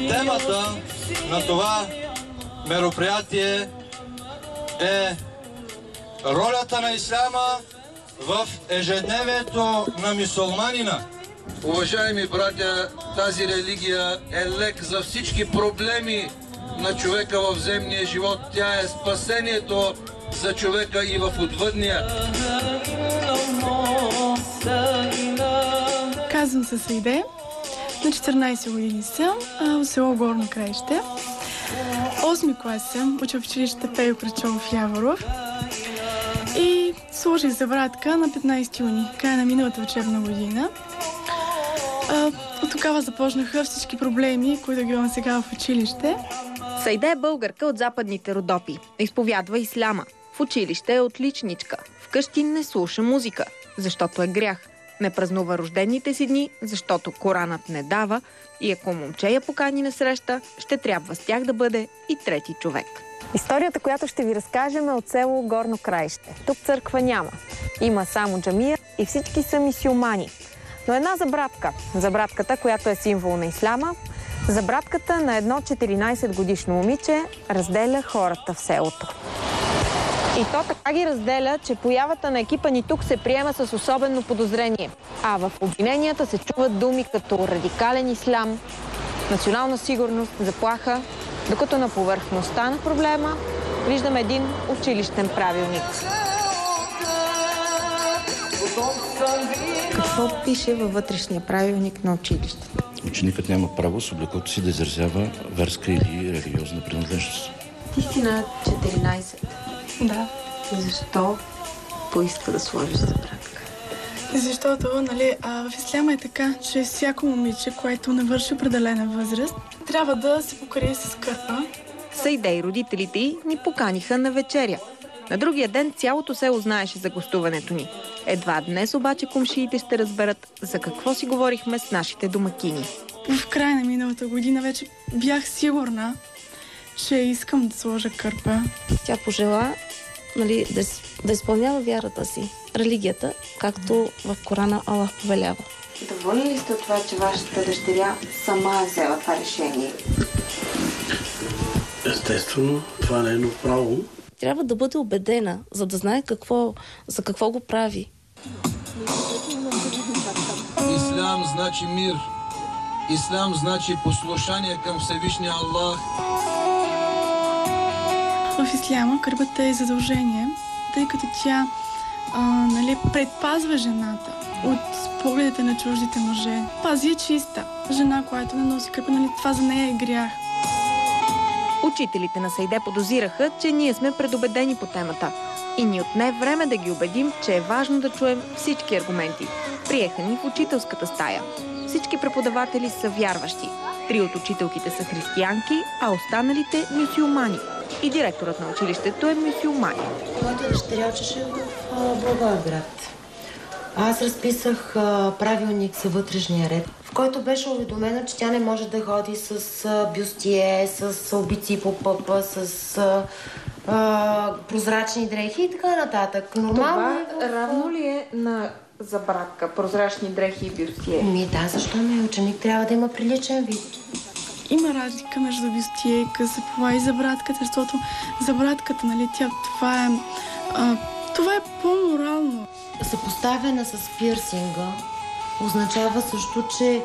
Темата на това мероприятие е ролята на исляма в ежедневието на мюсюлманина. Уважаеми братя, тази религия е лек за всички проблеми на човека в земния живот. Тя е спасението за човека и в отвъдния. Казвам се Сайде. На 14 години съм в село Горно Краище. 8 клас съм, уча в училище Пейо Крачолов Яворов. И сложих забратка на 15 юни, края на миналата учебна година. От тогава започнаха всички проблеми, които ги имам сега в училище. Сайде е българка от Западните Родопи. Изповядва исляма. В училище е отличничка. Вкъщи не слуша музика, защото е грях. Не празнува рождените си дни, защото Коранът не дава, и ако момче я покани на среща, ще трябва с тях да бъде и трети човек. Историята, която ще ви разкажем, е от село Горно Краище. Тук църква няма. Има само джамия и всички са мюсюлмани. Но една забратката, която е символ на исляма, забратката на едно 14-годишно момиче разделя хората в селото. И то така ги разделя, че появата на екипа ни тук се приема с особено подозрение. А в обвиненията се чуват думи като радикален ислям, национална сигурност, заплаха, докато на повърхността на проблема виждаме един училищен правилник. Какво пише във вътрешния правилник на училище? Ученикът няма право с облеклото си да изразява верска или религиозна принадлежност. Ти си на 14. Да. Защо поиска да сложиш забратка? Защото, в исляма е така, че всяко момиче, което навърши определена възраст, трябва да се покрие с кърпа. Сайде и родителите й ни поканиха на вечеря. На другия ден цялото село знаеше за гостуването ни. Едва днес обаче комшиите ще разберат за какво си говорихме с нашите домакини. В края на миналата година вече бях сигурна, че искам да сложа кърпа. Тя пожела да изпълнява вярата си, религията, както в Корана Аллах повелява. Доволни ли сте от това, че вашата дъщеря сама е взела това решение? Естествено, това не е право. Трябва да бъде убедена, за да знае за какво го прави. Ислям значи мир. Ислям значи послушание към Всевишния Аллах. В исляма кърпата е задължение, тъй като тя предпазва жената от погледите на чуждите мъже. Пази е чиста. Жена, която не носи кърпа, това за нея е грях. Учителите на Сайде подозираха, че ние сме предубедени по темата. И ни отне време да ги убедим, че е важно да чуем всички аргументи. Приеха ни в учителската стая. Всички преподаватели са вярващи. 3 от учителките са християнки, а останалите – мюсюлмани. И директорът на училището е мюсюлмани. Моята дъщеря учеше в Благоевград. Аз разписах правилник за вътрешния ред, в който беше уведомена, че тя не може да ходи с бюстие, с обици по пъпа, с прозрачни дрехи и така нататък. Това равно ли е на забратка, прозрачни дрехи и бюстие? Да, защо не? Ученик трябва да има приличен вид. Има разлика между бюстие и късапова и забратката, защото забратката, това е по-морално. Съпоставена с пирсинга означава също, че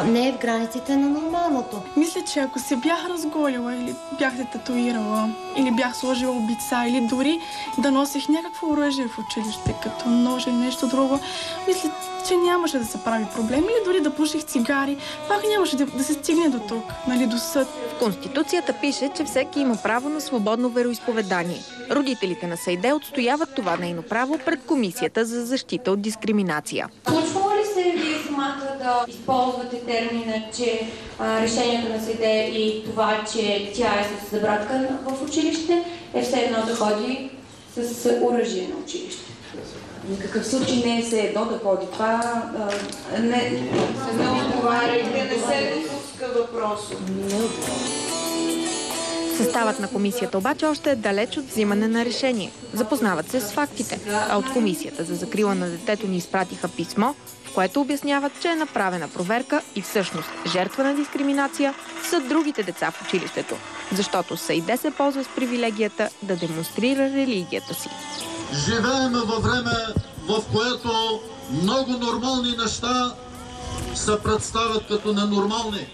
не е в границите на нормалното. Мисля, че ако се бях разголила или бях се татуирала, или бях сложила обица, или дори да носих някакво оръжие в училище, като нож или нещо друго, мисля, че нямаше да се прави проблем. Или дори да пуших цигари, пак нямаше да се стигне до тук, до съд. В Конституцията пише, че всеки има право на свободно вероизповедание. Родителите на Сайде отстояват това нейно право пред Комисията за защита от дискриминация. Случвало ли се вие самата да използвате термина, че решението на Сайде и това, че тя е с забратка в училище, е все едно да ходи с оръжие на училище? В никакъв случай не е все едно да ходи. Това не отговаря и да не се допуска въпроса. Съставът на комисията обаче още е далеч от взимане на решение. Запознават се с фактите, а от комисията за закрила на детето ни изпратиха писмо, в което обясняват, че е направена проверка и всъщност жертва на дискриминация са другите деца в училището, защото Саиде се ползва с привилегията да демонстрира религията си. Живеем във време, в което много нормални неща се представят като ненормални.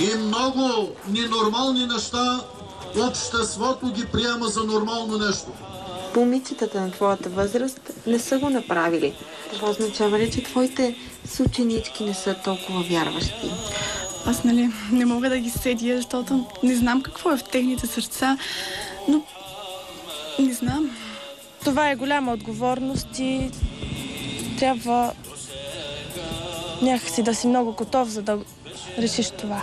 И много ненормални неща обществото ги приема за нормално нещо. Момичетата на твоята възраст не са го направили. Това означава ли, че твоите съученички не са толкова вярващи? Аз, не мога да ги съдя, защото не знам какво е в техните сърца, но не знам. Това е голяма отговорност и трябва някакси да си много готов, за да решиш това.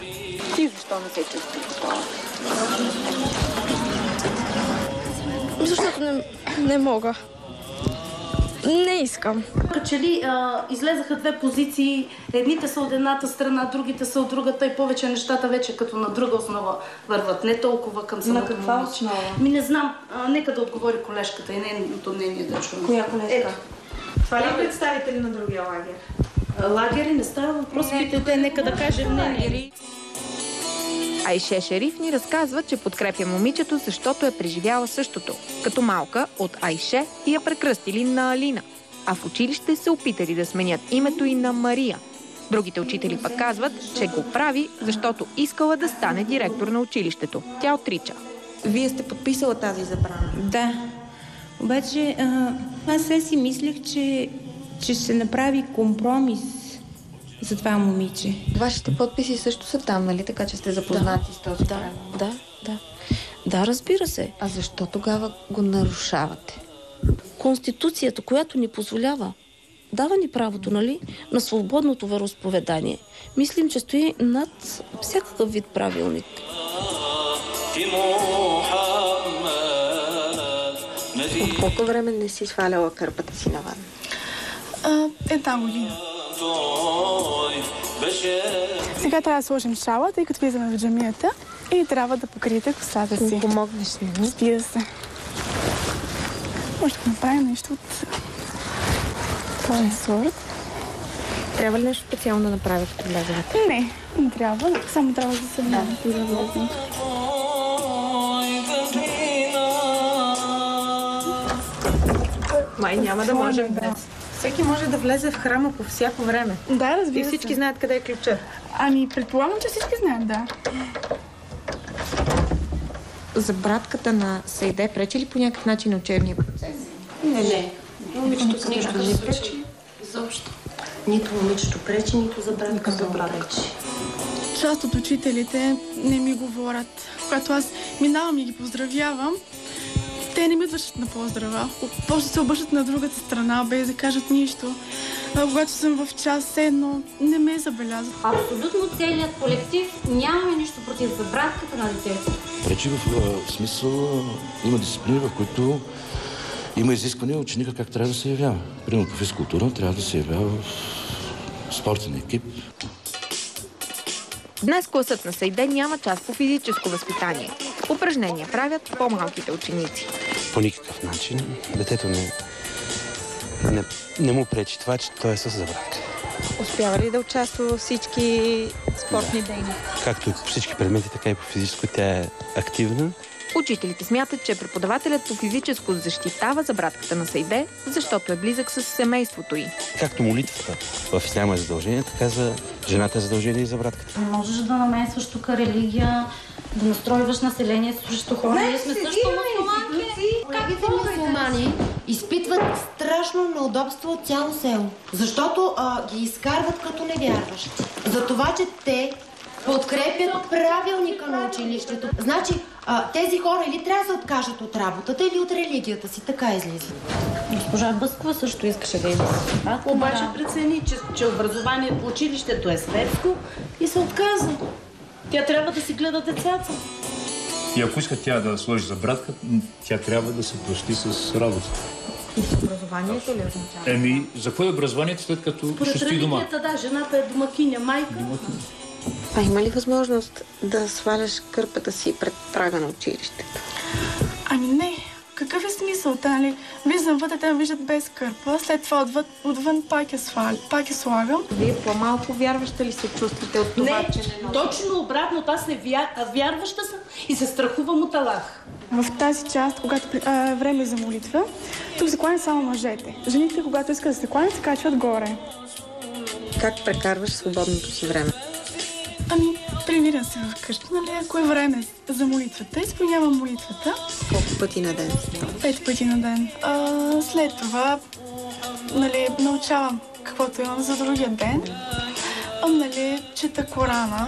Ти защо не се чувстваш готова? Защото не мога. Не искам. Като че ли излезаха две позиции, едните са от едната страна, другите са от другата и повече нещата вече като на друга основа върват, не толкова към самото момиче. На каква основа? Не знам, нека да отговори колежката и нейното мнение да чуем. Коя колежка? Това ли представители на другия лагер? Лагери не става въпрос, питайте, нека да каже мнение. Айше Шериф ни разказва, че подкрепя момичето, защото е преживяла същото. Като малка от Айше я прекръстили на Алина, а в училище се опитали да сменят името и на Мария. Другите учители пък казват, че го прави, защото искала да стане директор на училището. Тя отрича. Вие сте подписала тази забрана? Да. Обаче аз си мислех, че ще се направи компромис за това момиче. Вашите подписи също са там, нали? Така че сте запознати с този правил. Да, разбира се. А защо тогава го нарушавате? Конституцията, която ни позволява, дава ни правото, нали, на свободното вероизповедание. Мислим, че стои над всякакъв вид правилник. От колко време не си сваляла кърпата си навън? Една година. Сега трябва да сложим шала, тъй като влизаме в джамията и трябва да покриете косата си. Помогнеш ли? Разбира се. Може да направим нещо от този сорт. Трябва ли нещо специално да направя, като влезете? Не трябва. Само трябва да се влезем и да влезем. Май няма да можем без. Всеки може да влезе в храма по всяко време. Да, разбира се. И всички знаят къде е ключа. Предполагам, че всички знаят, да. За братката на Саиде пречи ли по някакъв начин на учебния процес? Не. Момичето също не пречи. Изобщо. Нито момичето пречи, нито за братката пречи. Част от учителите не ми говорят. Когато аз минавам и ги поздравявам, те не ми отвършат на поздрава. После се обръщат на другата страна, без да кажат нищо. Когато съм в час едно, не ме забелязват. Абсолютно целият колектив нямаме нищо против за братката на детето. Пречи в смисъл има дисциплини, в които има изисквания ученика как трябва да се явява. Примерно по физкултура трябва да се явява в спортен екип. Днес класът на Саиде няма част по физическо възпитание. Упражнения правят по-малките ученици. По никакъв начин детето не му пречи това, че той е с забравка. Успява ли да участва във всички спортни дейности? Както и по всички предмети, така и по физическо тя е активна. Учителите смятат, че преподавателят по физическо защитава забратката на Саиде, защото е близък с семейството й. Както молитвата в исляма е задължение, така за жената е задължение и за братката. Можеш да намесваш тук религия, да настройваш населението срещу хора. Ние сме също мусулманки. Колегите мусулмани изпитват страшно неудобство от цяло село, защото ги изкарват като невярващи. За това, че те подкрепят правилника на училището. Значи, тези хора или трябва да се откажат от работата, или от религията си. Така излиза. Госпожа Бъскова също искаше да има. Обаче прецени, че образованието в училището е светско и се отказа. Тя трябва да си гледа децата. И ако иска тя да сложи за братка, тя трябва да се прости с работа. И с образованието ли означава? За какво е образованието, след като ще стои дома? Според религията, да, жената е домакиня, майка. А има ли възможност да сваляш кърпата си пред прага на училището? Ами не. Какъв е смисъл? Нали? Влизам вътре, те ме виждат без кърпа, след това отвън пак я слагам. Вие по-малко вярваща ли се чувствате от това, че не носи? Точно обратно. Аз не вярваща съм и се страхувам от Аллах. В тази част, когато време за молитва, тук се кланят само мъжете. Жените, когато искат да се кланят, се качват горе. Как прекарваш свободното си време? Ами, тренирам се вкъщи, нали, ако е време за молитвата, изпълнявам молитвата. Колко пъти на ден? 5 пъти на ден. След това, нали, научавам каквото имам за другия ден. Нали, чета Корана,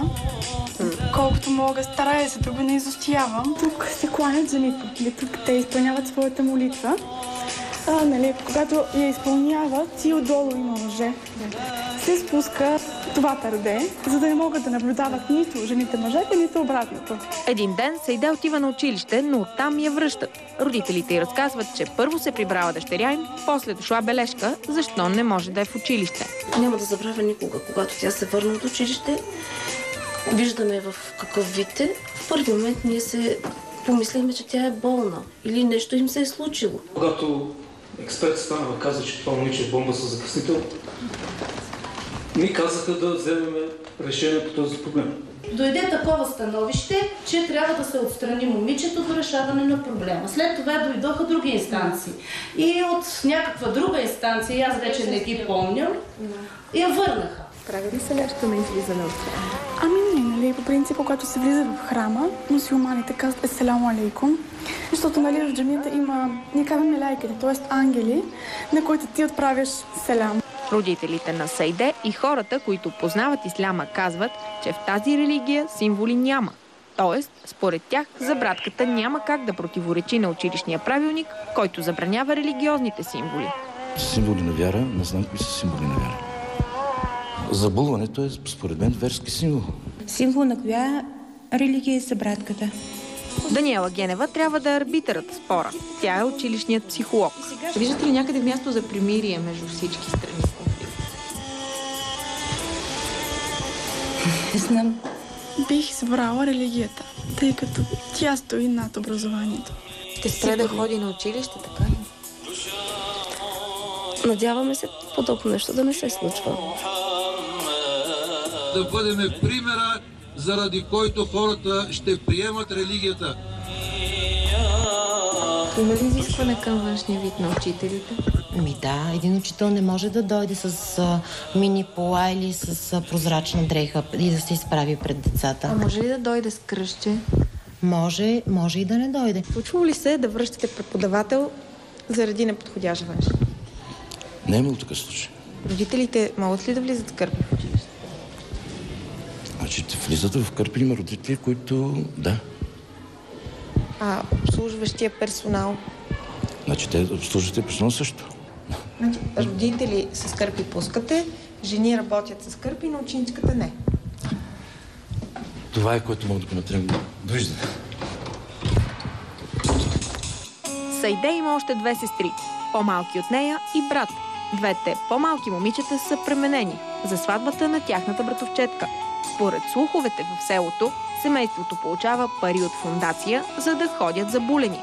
колкото мога, старая се да го не изостявам. Тук се кланят жените, тук те изпълняват своята молитва. Нали, когато я изпълняват, и отдолу има мъже. Се спуска това търде, за да не могат да наблюдават нито жените мъжете, нито обратното. Един ден Саиде отива на училище, но оттам я връщат. Родителите й разказват, че първо се прибрала дъщеря им, после дошла бележка, защо не може да е в училище. Няма да забравя никога, когато тя се върна от училище. Виждаме в какъв вид е. В първи момент ние се помислихме, че тя е болна или нещо им се е случило. Когато експерт станава каза, че това момиче е бомба с закъснител, ми казаха да вземем решение по този проблем. Дойде такова становище, че трябва да се отстрани момичето до решаване на проблема. След това дойдоха други инстанции. И от някаква друга инстанция, аз вече не ги помням, я върнаха. Прави ли се нещо на излизане от храма? Ами не, нали, по принцип, когато се влиза в храма, мюсюлманите казват Еселаму алейкум, защото, нали, в джамията има, ние казваме лайките, т.е. ангели, на които ти отправяш селам. Родителите на Саиде и хората, които познават исляма, казват, че в тази религия символи няма. Тоест, според тях, за братката няма как да противоречи на училищния правилник, който забранява религиозните символи. Символи на вяра, не знам кои са символи на вяра. Забулването е, според мен, верски символ. Символ на коя религия е събратката? Даниела Генева трябва да е арбитърът в спора. Тя е училищният психолог. Виждате ли някъде място за примирие между всички страни в конфликт? Не знам. Бих избрала религията, тъй като тя стои над образованието. Ще спре да ходи на училище, така ли? Надяваме се подобно нещо да не се случва. Да бъдем примера, заради който хората ще приемат религията. Има ли изискване към външния вид на учителите? Ами да, един учител не може да дойде с мини пола или с прозрачна дреха и да се изправи пред децата. А може ли да дойде с кръстче? Може и да не дойде. Случва ли се да връщате преподавател заради неподходящ външен? Не е имало такъв случай. Родителите могат ли да влизат с кърпи в училище? Значи, влизат в кърпи, има родители, които да. А обслужващия персонал? Значи, те обслужващия персонал също. Значи, родители с кърпи пускате, жени работят с кърпи, но ученичката не. Това е, което мога да коментирам. Довиждане. Саиде има още 2 сестри, по-малки от нея и брат. Двете по-малки момичета са пременени за сватбата на тяхната братовчетка. Според слуховете в селото, семейството получава пари от фондация, за да ходят забулени.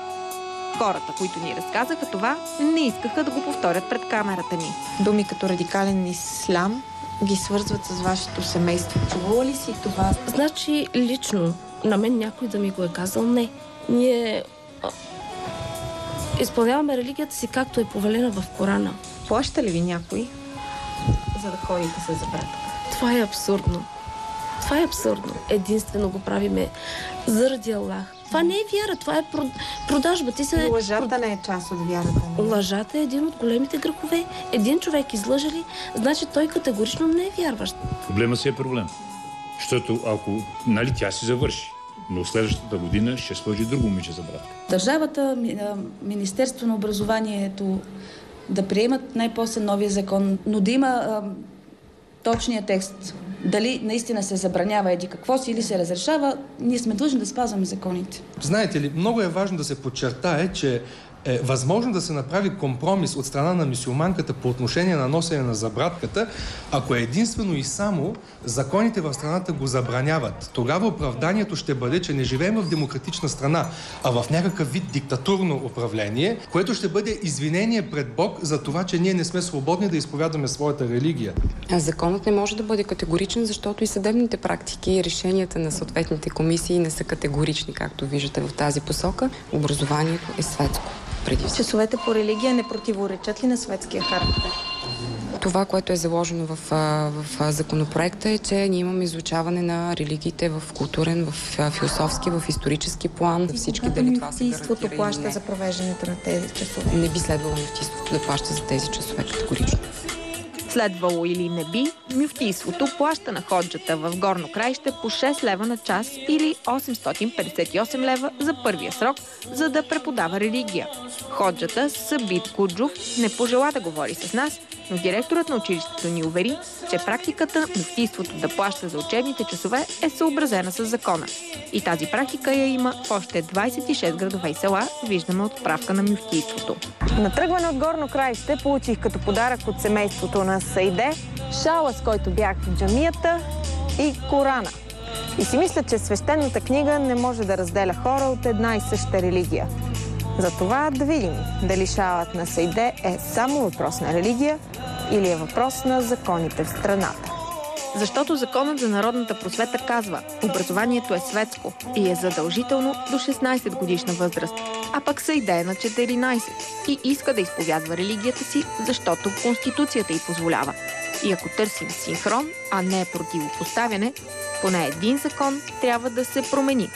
Хората, които ни разказаха това, не искаха да го повторят пред камерата ни. Думи като радикален ислям ги свързват с вашето семейство. Чувала ли си това? Значи, лично на мен някой да ми го е казал не. Ние изпълняваме религията си, както е повелена в Корана. Плаща ли ви някой, за да ходите с братка? Това е абсурдно. Това е абсурдно. Единствено го правиме заради Аллах. Това не е вяра, това е продажба. Лъжата не е част от вярата. Лъжата е един от големите грехове. Един човек излъже ли, значи той категорично не е вярващ. Проблема си е проблем. Защото ако, нали, тя си завърши, но следващата година ще сложи друго момиче за братка. Държавата, Министерство на образованието да приемат най-после новия закон, но да има точния текст. Дали наистина се забранява еди какво си или се разрешава, ние сме длъжни да спазваме законите. Знаете ли, много е важно да се подчертае, че е възможно да се направи компромис от страна на мюсюлманката по отношение на носене на забратката, ако единствено и само законите в страната го забраняват. Тогава оправданието ще бъде, че не живеем в демократична страна, а в някакъв вид диктатурно управление, което ще бъде извинение пред Бог за това, че ние не сме свободни да изповядаме своята религия. Законът не може да бъде категоричен, защото и съдебните практики и решенията на съответните комисии не са категорични, както виждате в тази посока. Образованието е светско. Часовете по религия не противоречат ли на светския характер? Това, което е заложено в законопроекта е, че ние имаме изучаване на религиите в културен, в философски, в исторически план. Всички дали това се мюфтийството плаща за провеждането на тези часове? Не би следвало мюфтийството да плаща за тези часове категорично. Следвало или не би, мюфтийството плаща на ходжата в Горно Краище по 6 лева на час или 858 лева за първия срок, за да преподава религия. Ходжата Сабит Куджов не пожела да говори с нас, но директорът на училището ни увери, че практиката мюфтийството да плаща за учебните часове е съобразена с закона. И тази практика я има в още 26 градове и села, виждаме от справка на мюфтийството. На тръгване от Горно Краище получих като подарък от семейството на Саиде шала, с който бях в джамията, и Корана. И си мисля, че свещената книга не може да разделя хора от една и съща религия. Затова да видим дали шалът на Саиде е само въпрос на религия или е въпрос на законите в страната. Защото законът за народната просвета казва, образованието е светско и е задължително до 16 годишна възраст, а пък Саиде е на 14 и иска да изповядва религията си, защото Конституцията й позволява. И ако търсим синхрон, а не противопоставяне, поне един закон трябва да се промени.